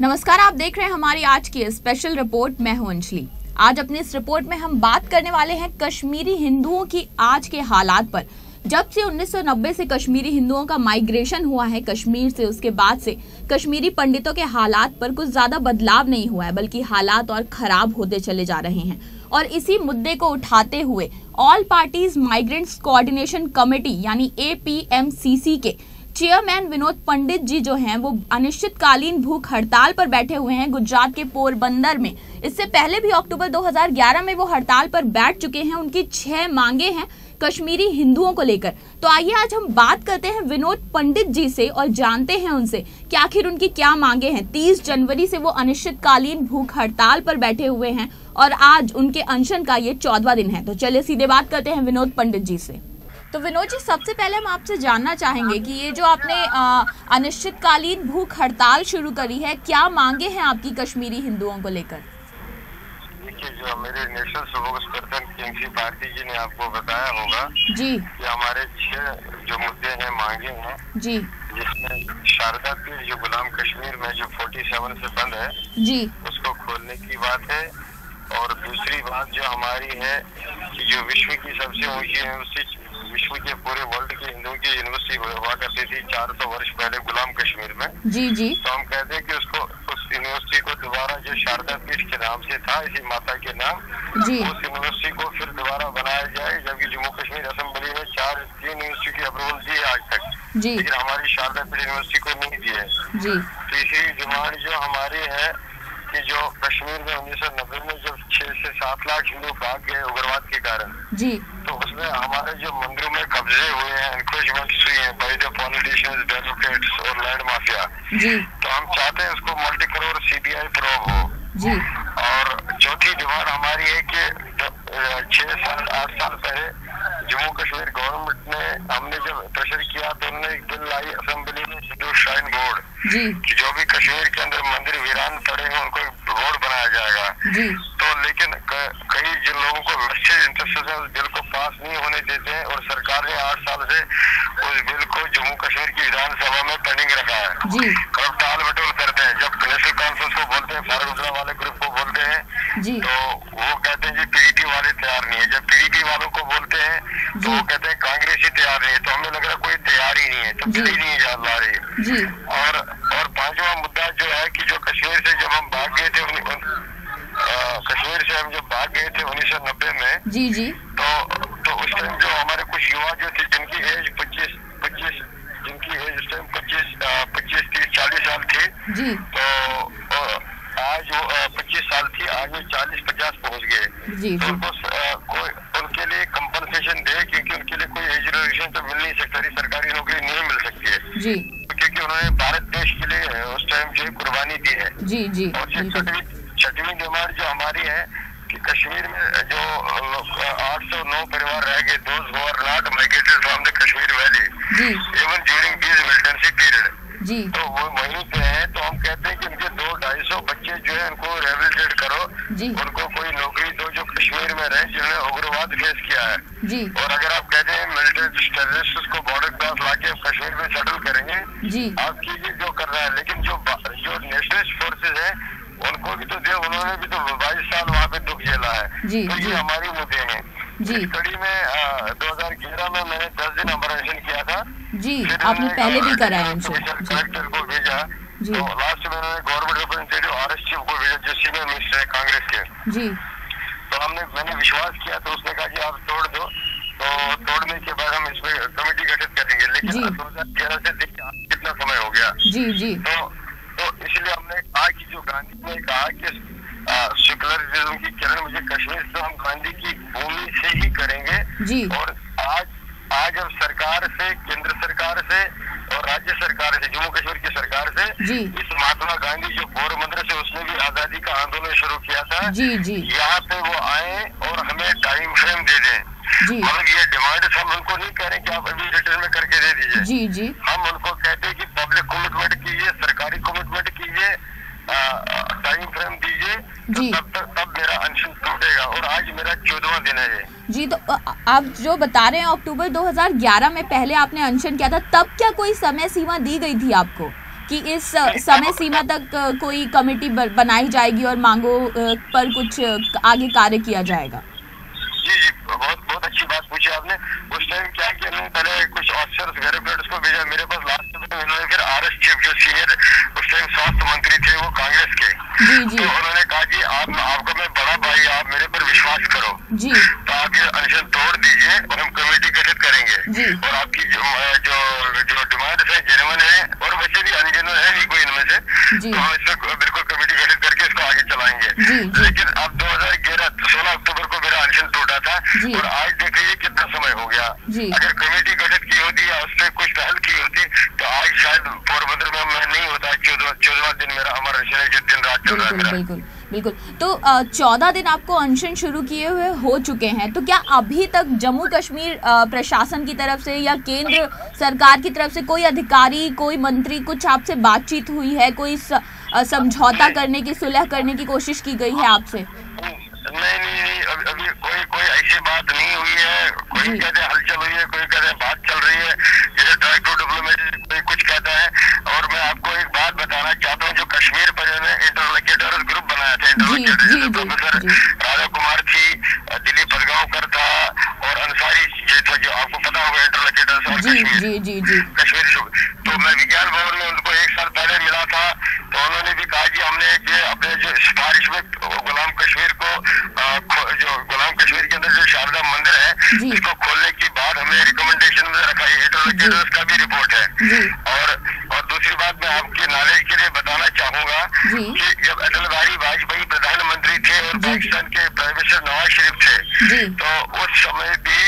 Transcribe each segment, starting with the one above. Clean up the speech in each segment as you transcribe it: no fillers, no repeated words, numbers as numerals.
नमस्कार, आप देख रहे हैं हमारी आज की स्पेशल रिपोर्ट। मैं हूं अंजलि। आज अपनी इस रिपोर्ट में हम बात करने वाले हैं कश्मीरी हिंदुओं की आज के हालात पर। जब से 1990 से कश्मीरी हिंदुओं का माइग्रेशन हुआ है कश्मीर से, उसके बाद से कश्मीरी पंडितों के हालात पर कुछ ज्यादा बदलाव नहीं हुआ है, बल्कि हालात और खराब होते चले जा रहे हैं। और इसी मुद्दे को उठाते हुए all parties migrants coordination committee यानी APMCC के चेयरमैन विनोद पंडित जी जो हैं वो अनिश्चितकालीन भूख हड़ताल पर बैठे हुए हैं गुजरात के पोरबंदर में। इससे पहले भी अक्टूबर 2011 में वो हड़ताल पर बैठ चुके हैं। उनकी 6 मांगे हैं कश्मीरी हिंदुओं को लेकर। तो आइए आज हम बात करते हैं विनोद पंडित जी से और जानते हैं उनसे कि आखिर उनकी क्या मांगे हैं। 30 जनवरी से वो अनिश्चितकालीन भूख हड़ताल पर बैठे हुए हैं और आज उनके अनशन का ये 14वां दिन है। तो चलिए सीधे बात करते हैं विनोद पंडित जी से। तो विनोद जी, सबसे पहले हम आपसे जानना चाहेंगे कि ये जो आपने अनिश्चितकालीन भूख हड़ताल शुरू करी है, क्या मांगे हैं आपकी कश्मीरी हिंदुओं को लेकर? देखिए, जो मेरे नेशनल स्पोक्सपर्सन किंग्सी पार्टी जी ने आपको बताया होगा जी कि हमारे 6 जो मुद्दे हैं, मांगे हैं जी, जिसमें शारदा पीठ जो गुलाम कश्मीर में जो 47 से बंद है जी, उसको खोलने की बात है। और दूसरी बात जो हमारी है कि जो विश्व की सबसे ऊंची यूनिवर्सिटी, विश्व के पूरे वर्ल्ड की हिंदुओं की यूनिवर्सिटी हुआ करती थी 400 वर्ष पहले गुलाम कश्मीर में। जी जी, तो हम कहते हैं कि उसको, उस यूनिवर्सिटी को दोबारा जो शारदा पीठ के नाम से था, इसी माता के नाम, जी, उस यूनिवर्सिटी को फिर दोबारा बनाया जाए। जबकि जम्मू कश्मीर असेंबली ने 3 यूनिवर्सिटी की अप्रूवल दी है आज तक, जी, लेकिन हमारी शारदा पीठ यूनिवर्सिटी को नहीं दी है। जी, तीसरी डिमांड जो हमारी है कि जो कश्मीर में 1990 में जब 6 से 7 लाख हिंदू भाग गए उग्रवाद के कारण, जी, तो उसमें हमारे जो मंदिरों में कब्जे हुए हैं, एनक्रोचमेंट्स हुई हैं बाय द पॉलिटिशियंस, डेमोक्रेट्स और लैंड माफिया, जी, तो हम चाहते हैं उसको मल्टी करोड़ CBI प्रोब हो। जी, और चौथी डिमांड हमारी है कि 6 साल 8 साल पहले जम्मू कश्मीर गवर्नमेंट ने, हमने जब प्रेशर किया तो उन्होंने एक बिल लाई असेंबली में, शेड्यूल श्राइन बोर्ड, जी, कि जो भी कश्मीर के अंदर मंदिर वीरान पड़े हैं उनको बोर्ड बनाया जाएगा। जी, तो लेकिन कई जिन लोगों को वेस्टेड इंटरेस्ट है उस बिल को पास नहीं होने देते हैं और सरकार ने 8 साल से उस बिल को जम्मू कश्मीर की विधानसभा में पेंडिंग रखा है। जी, और टाल मटोल करते हैं। जब नेशनल कॉन्फ्रेंस को बोलते हैं, फारूक अब्दुल्ला वाले ग्रुप को बोलते हैं, जी, तो वो कहते हैं जी PDP वाले तैयार नहीं है। जब PDP वालों को बोलते हैं तो वो कहते हैं कांग्रेस ही तैयार नहीं है। तो हमें लग रहा है कोई तैयार ही नहीं है, तो बिल ही नहीं याद ला रही। जी, और 5वां मुद्दा जो है कि जो कश्मीर से जब हम भाग गए थे, कश्मीर से हम जब भाग गए थे 1990 में, जी, जी, तो उस टाइम जो हमारे कुछ युवा जो थे जिनकी एज 25 जिनकी एज उस टाइम 25 30 40 साल थी, जी, तो आज वो 25 साल थी, आज वो 40-50 पहुंच गए। जी, तो कोई उनके लिए कंपनसेशन दे, क्योंकि उनके लिए कोई एज रिजर्वेशन तो मिल नहीं सकता, सरकारी नौकरी नहीं मिल सकती है जी, क्योंकि उन्होंने भारत देश के लिए उस टाइम जो कुर्बानी दी है। जी, जी, और 6वीं डिमांड जो हमारी है कि कश्मीर में जो 809 परिवार रह गए, those who are not migrated from the Kashmir valley जी, even during this militancy period, जी, तो वो वहीं पे हैं। तो हम कहते हैं कि उनके 200-250 बच्चे जो है उनको रिहेबिलिटेट करो, जी, उनको कोई नौकरी दो जो कश्मीर में रहे, जिन्होंने उग्रवाद फेस किया है। जी, और अगर आप कहते हैं मिलिटेंट टेररिस्ट को बॉर्डर क्रॉस लाके कश्मीर में सेटल करेंगे, जी, आप कीजिए जो कर रहा है, लेकिन जो नेशनलिस्ट फोर्सेज है उनको भी तो दे, उन्होंने भी तो 22 साल वहाँ पे दुख झेला है। जी, तो जी, ये हमारी मुद्दे हैं। जी, इस कड़ी में 2011 में मैंने 10 दिन ऑपरेशन किया था। जी, आपने पहले भी करा है अनशन। कलेक्टर को भेजा, जी, तो लास्ट में उन्होंने गवर्नमेंट रिप्रेजेंटेटिव RS चीफ को भेजा जो सीनियर मिनिस्टर है कांग्रेस के। जी, तो मैंने विश्वास किया, तो उसने कहा कि आप तोड़ दो। तो तोड़ने के बाद हम इसमें कमेटी गठित करेंगे, लेकिन 2011 से देखिए कितना समय हो गया। जी, जी, तो इसलिए हमने कहा कि जो गांधी ने कहा कि सेकुलरिज्म की किरण मुझे कश्मीर से, हम गांधी की भूमि से ही करेंगे। जी, और आज हम सरकार से, केंद्र सरकार से और राज्य सरकार से, जम्मू कश्मीर की सरकार से, जी, इस महात्मा गांधी जो पोरबंदर से, उसने भी आजादी का आंदोलन शुरू किया था, जी, जी, यहाँ पे वो आए और हमें टाइम फ्रेम दे दें। जी, मतलब ये डिमांड हम उनको नहीं कह रहे कि आप अभी रिटर्न में करके दे दीजिए। जी, जी, हम उनको कहते हैं कि पब्लिक कमिटमेंट कीजिए, सरकारी कमिटमेंट कीजिए, टाइम फ्रेम दीजिए, तो तब मेरा अनशन टूटेगा। और आज मेरा 14वां दिन है ये। जी, तो आप जो बता रहे हैं अक्टूबर 2011 में पहले आपने अनशन किया था, तब क्या कोई समय सीमा दी गई थी आपको कि इस समय सीमा तक कोई कमेटी बनाई जाएगी और मांगों पर कुछ आगे कार्य किया जाएगा? जी जी, बहुत अच्छी बात पूछी आपने। उस टाइम क्या कि हमने पहले कुछ ऑफिसर्स ब्यूरोक्रेट्स को भेजा मेरे पास, लास्ट में उन्होंने फिर आरएस चीफ जो सीनियर उस टाइम स्वास्थ्य मंत्री थे वो कांग्रेस के, तो उन्होंने कहा कि आपको मैं बड़ा भाई, आप मेरे पर विश्वास करो जी, तो आप ये अनशन तोड़ दीजिए और हम कमेटी गठित करेंगे और आपकी जो डिमांड है जेन्युइन है और वैसे भी अनजेन्युइन है नहीं कोई इनमें से, तो हम इसमें बिल्कुल कमेटी गठित करके इसको आगे चलाएंगे। लेकिन अब 2011 16 अक्टूबर को मेरा अनशन टूटा था और आज देख लीजिए कितना समय हो गया। अगर कमेटी गठित की होती या उस पर कुछ पहल की होती तो आज शायद पोरबंदर में मैं नहीं होता। 14वां दिन मेरा अमर अनशन है, जो दिन रात चल रहा है। बिल्कुल। तो 14 दिन आपको अनशन शुरू किए हुए हो चुके हैं, तो क्या अभी तक जम्मू कश्मीर प्रशासन की तरफ से या केंद्र सरकार की तरफ से कोई अधिकारी, कोई मंत्री, कुछ आपसे बातचीत हुई है, कोई समझौता करने की, सुलह करने की कोशिश की गई है आपसे? नहीं, अभी कोई ऐसी बात नहीं हुई है। कोई कहते हैं हलचल हुई है, कोई कहते हैं बात चल रही है, जैसे ट्राई टू डिप्लोमेसी कोई कुछ कहता है। और मैं आपको एक बात बताना चाहता हूँ, जो कश्मीर पर इंटरलोक्यूटर्स ग्रुप बनाया था, इंटरलोक्यूटर्स प्रोफेसर राधा कुमार थी, दिलीप फडगांवकर था और अंसारी जो आपको पता होगा इंटरलोक्यूटर्स और कश्मीर। तो मैं विज्ञान भवन में उनको 1 साल पहले मिला था, तो उन्होंने भी कहा कि हमने अपने जो सिफारिश में गुलाम कश्मीर को जो गुलाम कश्मीर के अंदर जो शारदा मंदिर है इसको खोलने की बात हमें रिकमेंडेशन में रखा है। इंटरलोक्यूटर्स का भी रिपोर्ट है। और दूसरी बात मैं आपके नॉलेज के लिए बताना चाहूंगा कि जब अटल बिहारी वाजपेयी प्रधानमंत्री थे और पाकिस्तान के प्राइम मिनिस्टर नवाज शरीफ थे, तो उस समय भी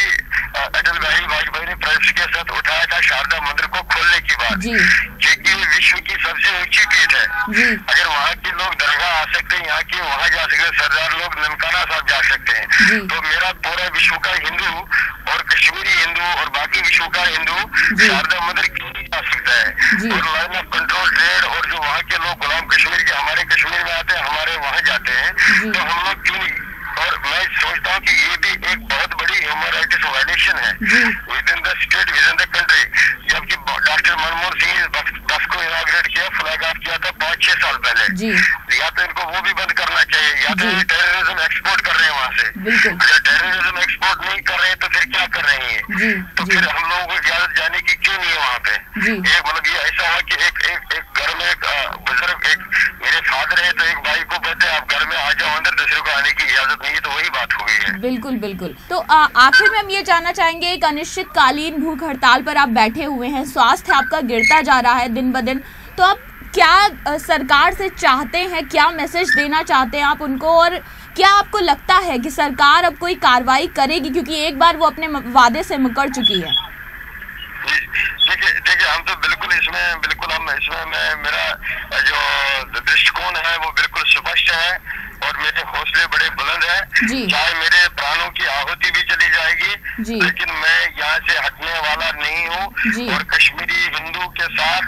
अटल बिहारी वाजपेयी ने प्राइम मिनिस्टर के साथ उठाया था शारदा मंदिर को खोलने की बात, क्योंकि विश्व की सबसे ऊंची पीठ है। अगर वहाँ के लोग दरगाह आ सकते हैं, यहाँ के वहाँ जा सकते हैं, सरदार लोग ननकाना साहब जा सकते हैं, तो मेरा पूरा विश्व का हिंदू और कश्मीरी हिंदू और बाकी विश्व का हिंदू शारदा मंदिर क्यों नहीं जा सकता है? और लाइन ऑफ कंट्रोल ट्रेड और जो वहाँ के लोग गुलाम कश्मीर के हमारे कश्मीर में आते हैं, हमारे वहाँ जाते हैं, तो हम लोग क्यों नहीं? और मैं सोचता हूँ कि ये भी एक बहुत बड़ी ह्यूमन राइट्स वायलेशन है with in the state, with in the country. जबकि डॉक्टर मनमोहन सिंह ने बस को इनॉग्रेट किया, फ्लैग ऑफ किया था 5-6 साल पहले। या तो इनको वो भी बंद करना चाहिए, या तो ये टेररिज्म एक्सपोर्ट कर रहे हैं वहाँ से। अगर टेररिज्म एक्सपोर्ट नहीं कर रहे हैं तो फिर क्या कर रहे हैं? तो फिर हम लोगों को इजाजत जाने की क्यों नहीं है वहाँ पे? एक मतलब ये ऐसा हुआ कि एक घर में एक बुजुर्ग, एक मेरे फादर है, तो एक भाई को कहते हैं आप घर में आ जाओ अंदर, दूसरे को आने की इजाजत नहीं है, तो वही बात हो गई है। बिल्कुल। तो आखिर में हम ये जानना चाहेंगे, एक अनिश्चितकालीन भूख हड़ताल पर आप बैठे हुए हैं, स्वास्थ्य आपका गिरता जा रहा है दिन ब दिन, तो आप क्या सरकार से चाहते हैं, क्या मैसेज देना चाहते हैं आप उनको, और क्या आपको लगता है कि सरकार अब कोई कार्रवाई करेगी, क्योंकि एक बार वो अपने वादे से मुकर चुकी है? देखिए हम तो बिल्कुल मेरा जो दृष्टिकोण है वो बिल्कुल स्पष्ट है और मेरे हौसले बड़े बुलंद हैं। चाहे मेरे प्राणों की आहुति भी चली जाएगी, लेकिन मैं यहाँ से हटने वाला नहीं हूँ। और कश्मीरी हिंदू के साथ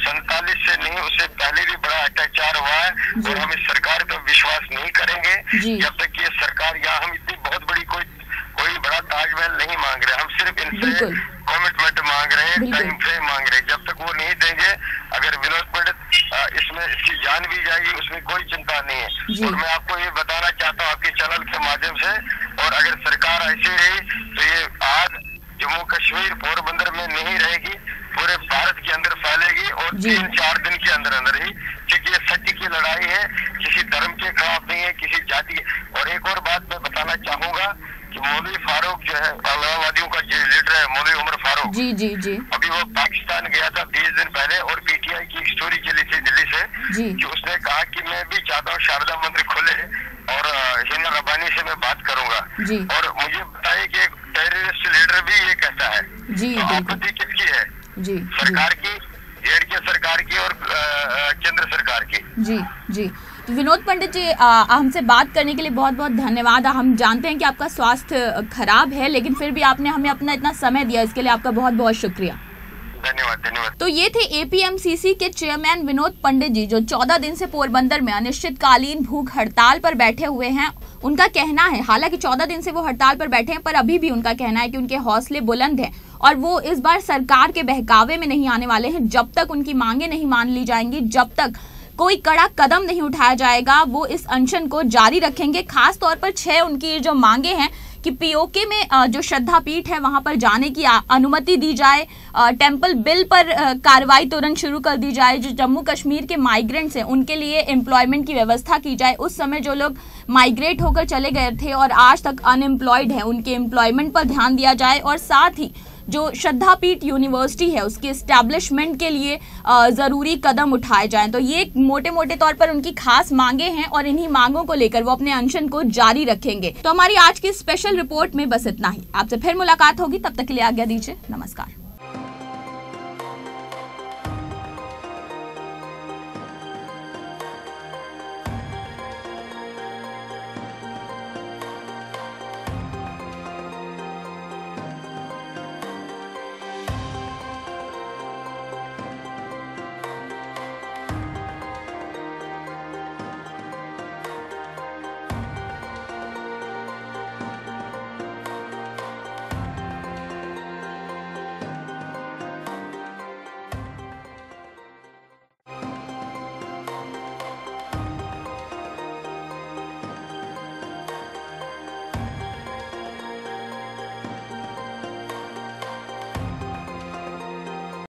47 से नहीं, उससे पहले भी बड़ा अत्याचार हुआ है और हम इस सरकार पर विश्वास नहीं करेंगे जब तक ये सरकार, यहाँ हम इतनी बहुत बड़ी कोई बड़ा ताजमहल नहीं मांग रहे, हम सिर्फ इनसे कमिटमेंट मांग रहे हैं, टाइम फ्रेम मांग रहे हैं। जब तक वो नहीं देंगे, अगर विनोद पंडित इसमें इसकी जान भी जाएगी, उसमें कोई चिंता नहीं है। और मैं आपको ये बताना चाहता हूँ आपके चैनल के माध्यम से, और अगर सरकार ऐसी रही तो ये आज जम्मू कश्मीर पोरबंदर में नहीं रहेगी, पूरे भारत के अंदर फैलेगी और 3-4 दिन के अंदर ही, क्योंकि ये सत्य की लड़ाई है, किसी धर्म के खिलाफ नहीं है, किसी जाति के। और एक और बात मैं बताना चाहूंगा कि मौलवी फारूक जो है, अलगाववादियों का लीडर है, मौलवी उमर फारूक, जी अभी वो पाकिस्तान गया था 20 दिन पहले, और पीटीआई की एक स्टोरी चली थी दिल्ली से कि उसने कहा कि मैं भी चाहता हूँ शारदा मंदिर खोले और हिना रब्बानी से मैं बात करूंगा। और मुझे बताइए कि एक टेररिस्ट लीडर भी ये कहता है, तो आपत्ति किसकी है? सरकार की, जेडीए सरकार की और केंद्र सरकार की। जी तो विनोद पंडित जी, हमसे बात करने के लिए बहुत बहुत धन्यवाद। हम जानते हैं कि आपका स्वास्थ्य खराब है, लेकिन फिर भी आपने हमें अपना इतना समय दिया, इसके लिए आपका बहुत बहुत शुक्रिया। धन्यवाद। तो ये थे एपीएमसीसी के चेयरमैन विनोद पंडित जी, जो 14 दिन से पोरबंदर में अनिश्चितकालीन भूख हड़ताल पर बैठे हुए हैं। उनका कहना है, हालांकि 14 दिन से वो हड़ताल पर बैठे हैं, पर अभी भी उनका कहना है कि उनके हौसले बुलंद हैं और वो इस बार सरकार के बहकावे में नहीं आने वाले हैं। जब तक उनकी मांगे नहीं मान ली जाएंगी, जब तक कोई कड़ा कदम नहीं उठाया जाएगा, वो इस अनशन को जारी रखेंगे। खास तौर पर 6 उनकी जो मांगे हैं कि पीओके में जो श्रद्धा पीठ है वहां पर जाने की अनुमति दी जाए, टेम्पल बिल पर कार्रवाई तुरंत शुरू कर दी जाए, जो जम्मू कश्मीर के माइग्रेंट्स हैं उनके लिए एम्प्लॉयमेंट की व्यवस्था की जाए। उस समय जो लोग माइग्रेट होकर चले गए थे और आज तक अनएम्प्लॉयड हैं, उनके एम्प्लॉयमेंट पर ध्यान दिया जाए और साथ ही जो श्रद्धा पीठ यूनिवर्सिटी है उसके एस्टैब्लिशमेंट के लिए जरूरी कदम उठाए जाएं। तो ये मोटे मोटे तौर पर उनकी खास मांगे हैं और इन्हीं मांगों को लेकर वो अपने अनशन को जारी रखेंगे। तो हमारी आज की स्पेशल रिपोर्ट में बस इतना ही। आपसे फिर मुलाकात होगी, तब तक के लिए आज्ञा दीजिए। नमस्कार।